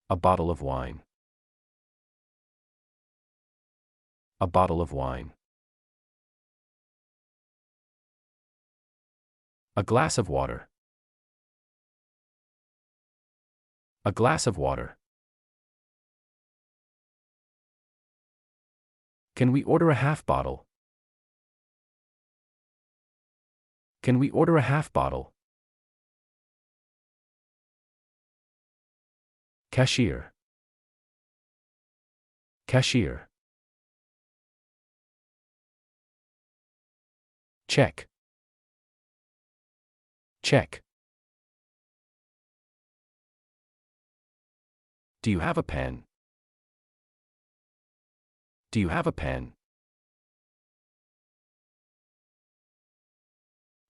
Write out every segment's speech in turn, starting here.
A bottle of wine. A bottle of wine. A glass of water. A glass of water. Can we order a half bottle? Can we order a half bottle? Cashier. Cashier. Check. Check. Do you have a pen? Do you have a pen?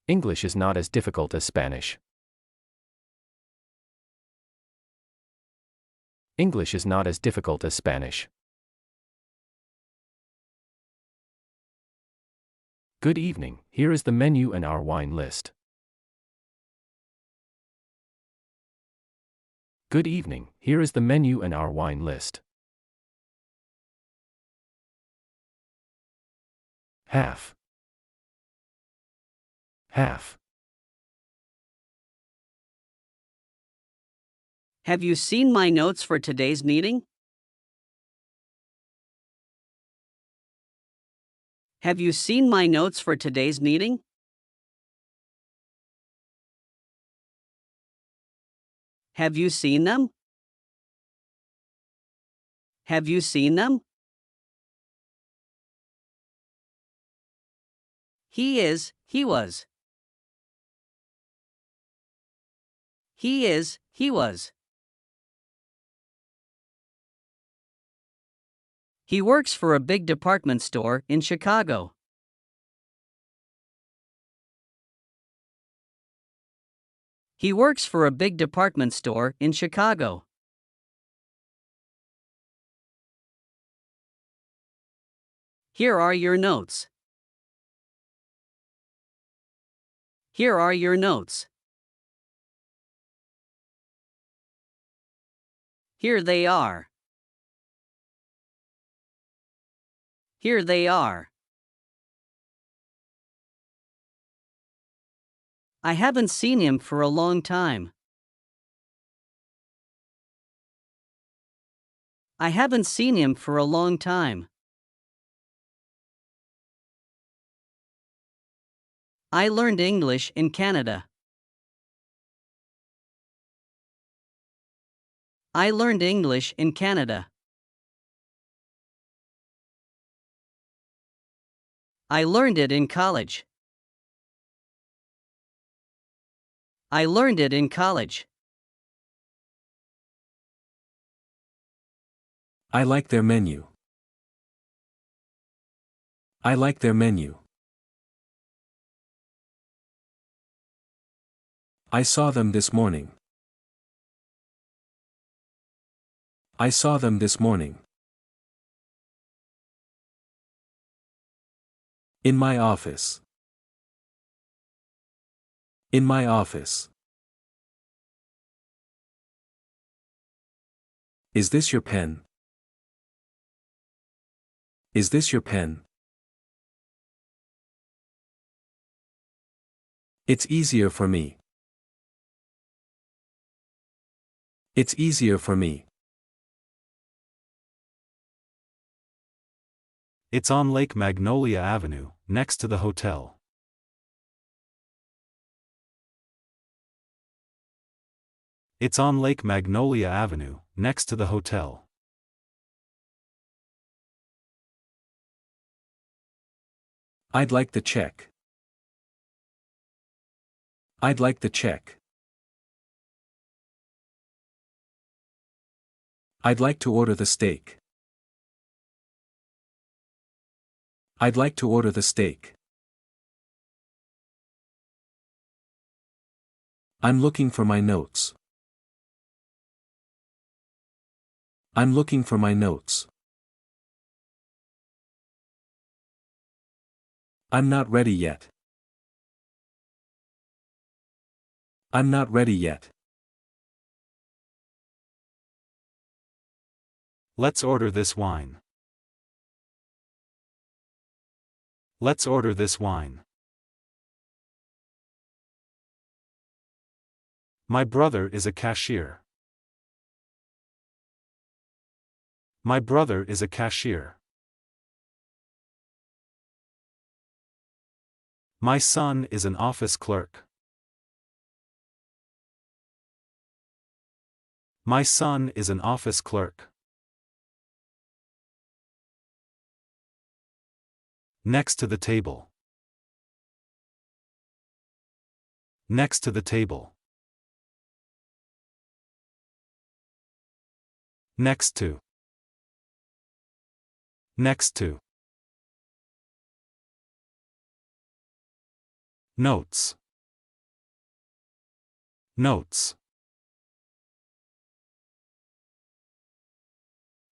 English is not as difficult as Spanish. English is not as difficult as Spanish. Good evening, here is the menu and our wine list. Good evening, here is the menu and our wine list. Half. Half. Have you seen my notes for today's meeting? Have you seen my notes for today's meeting? Have you seen them? Have you seen them? He is, he was. He is, he was. He works for a big department store in Chicago. He works for a big department store in Chicago. Here are your notes. Here are your notes. Here they are. Here they are. I haven't seen him for a long time. I haven't seen him for a long time. I learned English in Canada. I learned English in Canada. I learned it in college. I learned it in college. I like their menu. I like their menu. I saw them this morning. I saw them this morning. In my office. In my office. Is this your pen? Is this your pen? It's easier for me. It's easier for me. It's on Lake Magnolia Avenue, next to the hotel. It's on Lake Magnolia Avenue, next to the hotel. I'd like the check. I'd like the check. I'd like to order the steak. I'd like to order the steak. I'm looking for my notes. I'm looking for my notes. I'm not ready yet. I'm not ready yet. Let's order this wine. Let's order this wine. My brother is a cashier. My brother is a cashier. My son is an office clerk. My son is an office clerk. Next to the table. Next to the table. Next to. Next to. Notes. Notes.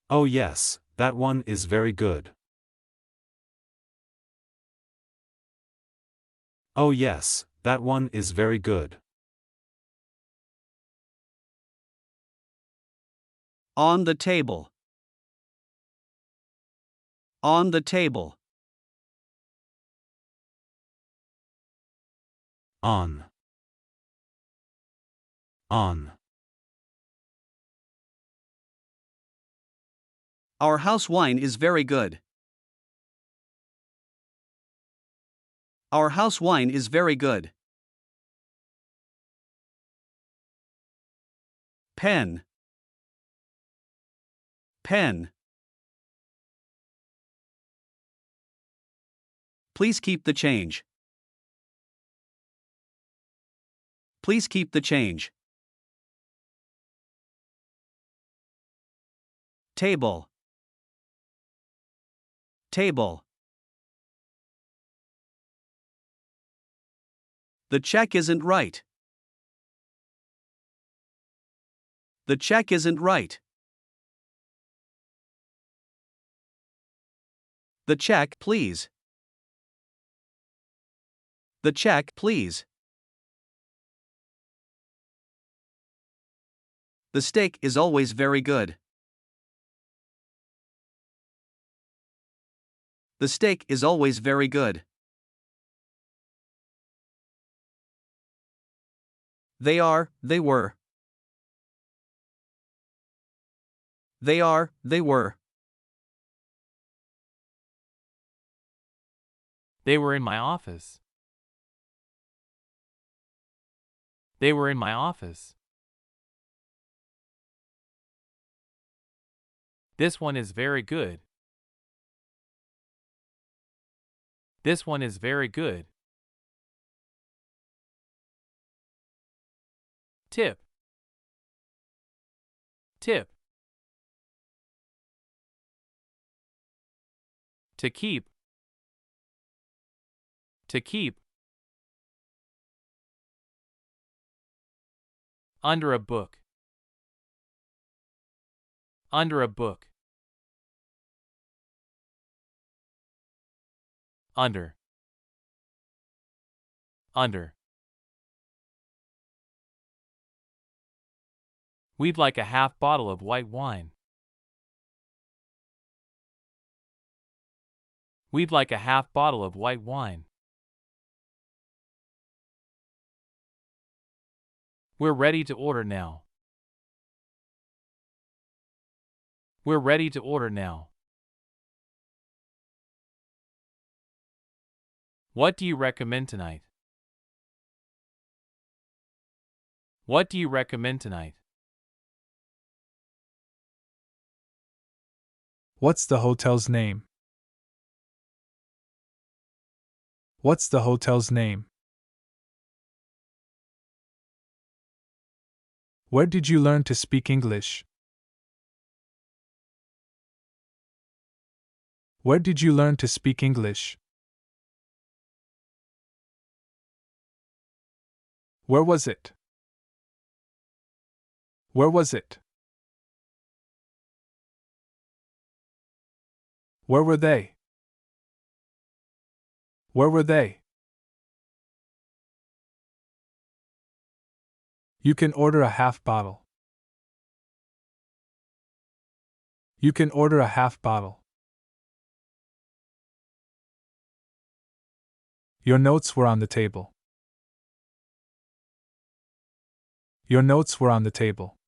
Oh yes, that one is very good. Oh yes, that one is very good. On the table. On the table. On. On. Our house wine is very good. Our house wine is very good. Pen. Pen. Please keep the change. Please keep the change. Table. Table. The check isn't right. The check isn't right. The check, please. The check, please. The steak is always very good. The steak is always very good. They are, they were. They are, they were. They were in my office. They were in my office. This one is very good. This one is very good. Tip. Tip. To keep. To keep. Under a book. Under a book. Under. Under. We'd like a half bottle of white wine. We'd like a half bottle of white wine. We're ready to order now. We're ready to order now. What do you recommend tonight? What do you recommend tonight? What's the hotel's name? What's the hotel's name? Where did you learn to speak English? Where did you learn to speak English? Where was it? Where was it? Where were they? Where were they? You can order a half bottle. You can order a half bottle. Your notes were on the table. Your notes were on the table.